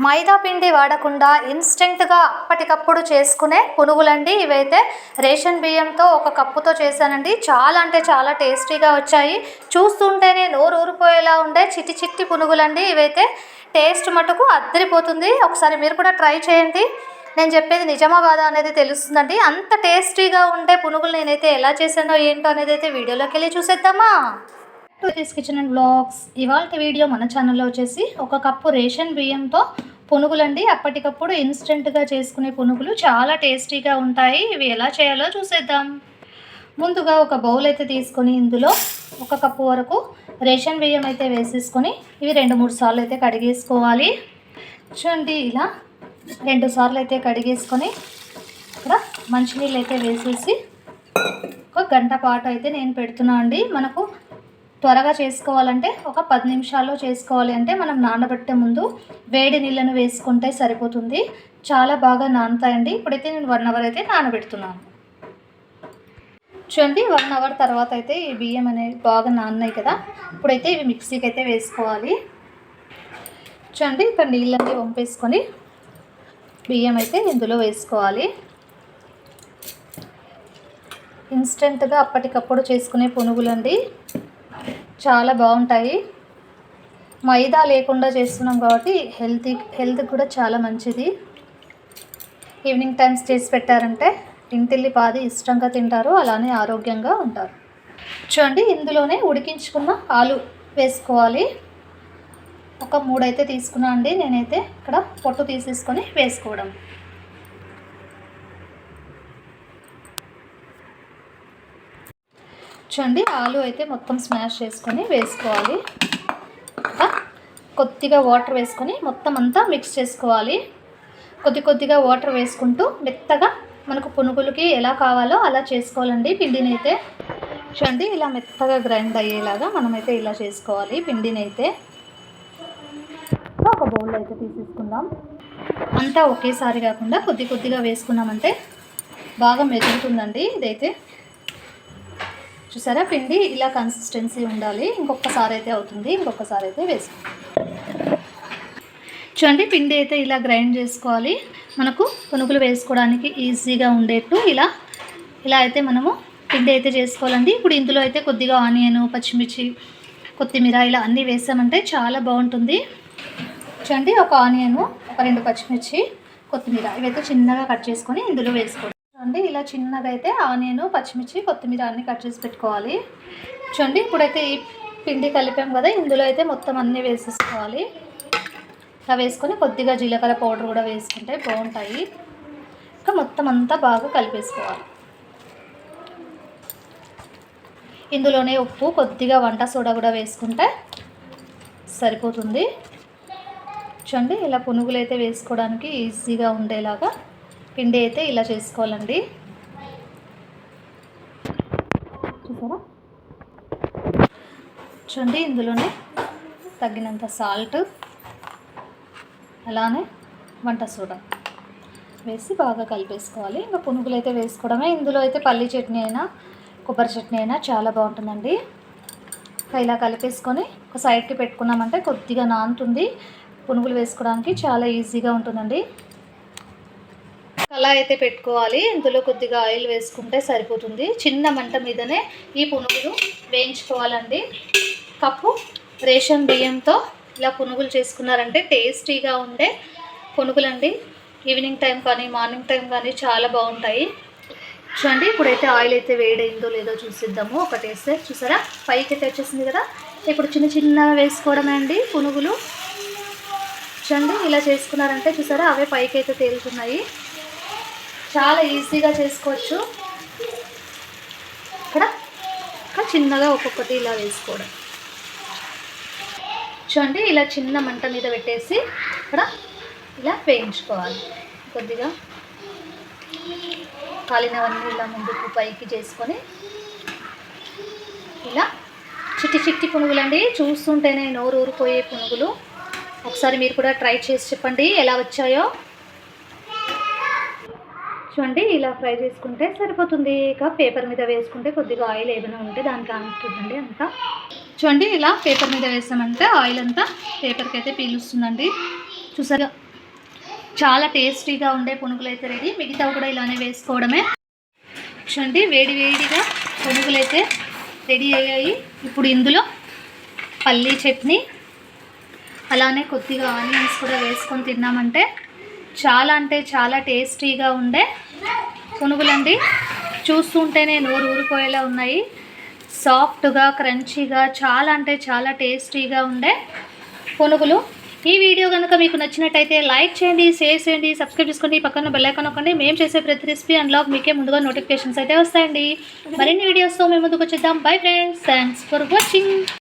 మైదా పిండి వాడకుండా ఇన్స్టెంట్గా అప్పటికప్పుడు చేసుకునే పునుగులండి. ఇవైతే రేషన్ బియ్యంతో ఒక కప్పుతో చేశానండి. చాలా అంటే చాలా టేస్టీగా వచ్చాయి. చూస్తుంటేనే నోరు ఊరిపోయేలా ఉండే చిట్టి చిట్టి పునుగులండి. ఇవైతే టేస్ట్ మటుకు అద్దరిపోతుంది. ఒకసారి మీరు కూడా ట్రై చేయండి. నేను చెప్పేది నిజమా కాదా అనేది తెలుస్తుందండి. అంత టేస్టీగా ఉండే పునుగులు నేనైతే ఎలా చేశానో ఏంటో అనేది అయితే వీడియోలోకి వెళ్ళి చూసేద్దామా. This kitchen and blogs. ఇవాళ వీడియో మన ఛానల్లో వచ్చేసి ఒక కప్పు రేషన్ బియ్యంతో పునుగులండి. అప్పటికప్పుడు ఇన్స్టెంట్గా చేసుకునే పునుగులు చాలా టేస్టీగా ఉంటాయి. ఇవి ఎలా చేయాలో చూసేద్దాం. ముందుగా ఒక బౌల్ అయితే తీసుకొని ఇందులో ఒక కప్పు వరకు రేషన్ బియ్యం అయితే వేసేసుకొని ఇవి 2-3 సార్లు అయితే కడిగేసుకోవాలి. చూడండి, ఇలా 2 సార్లు అయితే కడిగేసుకొని ఇక్కడ మంచినీళ్ళు అయితే వేసేసి ఒక గంట పాటు అయితే నేను పెడుతున్నా అండి. మనకు త్వరగా చేసుకోవాలంటే ఒక 10 నిమిషాల్లో చేసుకోవాలి అంటే మనం నానబెట్టే ముందు వేడి నీళ్ళను వేసుకుంటే సరిపోతుంది. చాలా బాగా నానుతాయండి. ఇప్పుడైతే నేను 1 అవర్ అయితే నానబెడుతున్నాను. చూడండి, 1 అవర్ తర్వాత అయితే ఈ బియ్యం అనేవి బాగా నాన్నాయి కదా. ఇప్పుడైతే ఇవి మిక్సీకి అయితే వేసుకోవాలి. చూడండి, ఇక్కడ నీళ్ళన్నీ వంపేసుకొని బియ్యం అయితే ఇందులో వేసుకోవాలి. ఇన్స్టెంట్గా అప్పటికప్పుడు చేసుకునే పునుగులండి, చాలా బాగుంటాయి. మైదా లేకుండా చేస్తున్నాం కాబట్టి హెల్త్ కూడా చాలా మంచిది. ఈవినింగ్ టైమ్స్ చేసి పెట్టారంటే ఇంటిల్లి పాది ఇష్టంగా తింటారు, అలానే ఆరోగ్యంగా ఉంటారు. చూడండి, ఇందులోనే ఉడికించుకున్న ఆలు వేసుకోవాలి. ఒక 3 అయితే తీసుకున్నా అండి. నేనైతే ఇక్కడ పొట్టు తీసేసుకొని వేసుకోవడం. చూడండి, ఆలు అయితే మొత్తం స్మాష్ చేసుకొని వేసుకోవాలి. కొద్దిగా వాటర్ వేసుకొని మొత్తం అంతా మిక్స్ చేసుకోవాలి. కొద్దిగా వాటర్ వేసుకుంటూ మెత్తగా మనకు పునుగులకి ఎలా కావాలో అలా చేసుకోవాలండి పిండిని అయితే. చూడండి, ఇలా మెత్తగా గ్రైండ్ అయ్యేలాగా మనమైతే ఇలా చేసుకోవాలి పిండిని అయితే. ఒక బౌల్ అయితే తీసేసుకుందాం. అంతా ఒకేసారి కాకుండా కొద్దిగా వేసుకున్నామంటే బాగా మెదుగుతుందండి. ఇదైతే చూసారా, పిండి ఇలా కన్సిస్టెన్సీ ఉండాలి. ఇంకొకసారి అయితే అవుతుంది, ఇంకొకసారి అయితే వేసుకోవాలి. చూడండి, పిండి అయితే ఇలా గ్రైండ్ చేసుకోవాలి. మనకు పునుగులు వేసుకోవడానికి ఈజీగా ఉండేట్టు ఇలా అయితే మనము పిండి అయితే చేసుకోవాలండి. ఇప్పుడు ఇందులో అయితే కొద్దిగా ఆనియన్, పచ్చిమిర్చి, కొత్తిమీర ఇలా అన్నీ వేసామంటే చాలా బాగుంటుంది. చూడండి, ఒక ఆనియన్, ఒక 2 పచ్చిమిర్చి, కొత్తిమీర ఇవైతే చిన్నగా కట్ చేసుకొని ఇందులో వేసుకోవాలి. చూడండి, ఇలా చిన్నగా అయితే ఆనియన్, పచ్చిమిర్చి, కొత్తిమీర అన్నీ కట్ చేసి పెట్టుకోవాలి. చూడండి, ఇప్పుడైతే ఈ పిండి కలిపాం కదా, ఇందులో అయితే మొత్తం అన్నీ వేసేసుకోవాలి. ఇలా వేసుకొని కొద్దిగా జీలకర్ర పౌడర్ కూడా వేసుకుంటే బాగుంటాయి. ఇంకా మొత్తం అంతా బాగా కలిపేసుకోవాలి. ఇందులోనే ఉప్పు, కొద్దిగా వంట సోడా కూడా వేసుకుంటే సరిపోతుంది. చూడండి, ఇలా పునుగులు అయితే వేసుకోవడానికి ఈజీగా ఉండేలాగా పిండి అయితే ఇలా చేసుకోవాలండి. చూసారా, చూడండి, ఇందులోనే తగినంత సాల్ట్, అలానే వంట సోడా వేసి బాగా కలిపేసుకోవాలి. ఇంకా పునుగులు అయితే వేసుకోవడమే. ఇందులో అయితే పల్లి చట్నీ అయినా కొబ్బరి చట్నీ అయినా చాలా బాగుంటుందండి. ఇలా కలిపేసుకొని ఒక సైడ్కి పెట్టుకున్నామంటే కొద్దిగా నానుతుంది. పునుగులు వేసుకోవడానికి చాలా ఈజీగా ఉంటుందండి. అలా అయితే పెట్టుకోవాలి. ఇందులో కొద్దిగా ఆయిల్ వేసుకుంటే సరిపోతుంది. చిన్న మంట మీదనే ఈ పునుగులు వేయించుకోవాలండి. కప్పు రేషన్ బియ్యంతో ఇలా పునుగులు చేసుకున్నారంటే టేస్టీగా ఉండే పునుగులండి. ఈవినింగ్ టైం కానీ మార్నింగ్ టైం కానీ చాలా బాగుంటాయి. చూడండి, ఇప్పుడైతే ఆయిల్ అయితే వేడైందో లేదో చూసిద్దాము. ఒకటి వేస్తే చూసారా, పైకి అయితే వచ్చేసింది కదా. ఇప్పుడు చిన్న వేసుకోవడమే అండి పునుగులు. చూడండి, ఇలా చేసుకున్నారంటే చూసారా, అవే పైకి అయితే తేలుతున్నాయి. చాలా ఈజీగా చేసుకోవచ్చు. ఇక్కడ చిన్నగా ఒక్కొక్కటి ఇలా వేసుకోవడం. చూడండి, ఇలా చిన్న మంట మీద పెట్టేసి ఇక్కడ ఇలా వేయించుకోవాలి. కొద్దిగా కాలినవన్నీ ఇలా ముందుకు పైకి చేసుకొని ఇలా చిట్టి పునుగులండి. చూస్తుంటేనే నోరు ఊరిపోయే పునుగులు. ఒకసారి మీరు కూడా ట్రై చేసి చెప్పండి ఎలా వచ్చాయో. చూడండి, ఇలా ఫ్రై చేసుకుంటే సరిపోతుంది. ఇక పేపర్ మీద వేసుకుంటే కొద్దిగా ఆయిల్ ఏమైనా ఉంటే దానికి అంటుందండి అంతా. చూడండి, ఇలా పేపర్ మీద వేసామంటే ఆయిల్ అంతా పేపర్కి అయితే పీలుస్తుందండి. చూసారా, చాలా టేస్టీగా ఉండే పునుగులు అయితే రెడీ. మిగతావి కూడా ఇలానే వేసుకోవడమే. చూడండి వేడి వేడిగా పునుగులు అయితే రెడీ అయ్యాయి. ఇప్పుడు ఇందులో పల్లీ చట్నీ అలానే కొద్దిగా ఆనియన్స్ కూడా వేసుకొని తిన్నామంటే చాలా అంటే చాలా టేస్టీగా ఉండే పునుగులండి. చూస్తుంటేనే నోరు ఊరిపోయేలా ఉన్నాయి. సాఫ్ట్గా క్రంచీగా చాలా అంటే చాలా టేస్టీగా ఉండే పునుగులు. ఈ వీడియో కనుక మీకు నచ్చినట్టయితే లైక్ చేయండి, షేర్ చేయండి, సబ్స్క్రైబ్ చేసుకోండి, పక్కన బెల్ ఐకాన్ నొక్కండి. మేము చేసే ప్రతి రెసిపీ అండ్ బ్లాగ్ మీకే ముందుగా నోటిఫికేషన్స్ అయితే వస్తాయండి. మరిన్ని వీడియోస్తో మేము ముందుకు వచ్చేద్దాం. Bye friends, thanks for watching.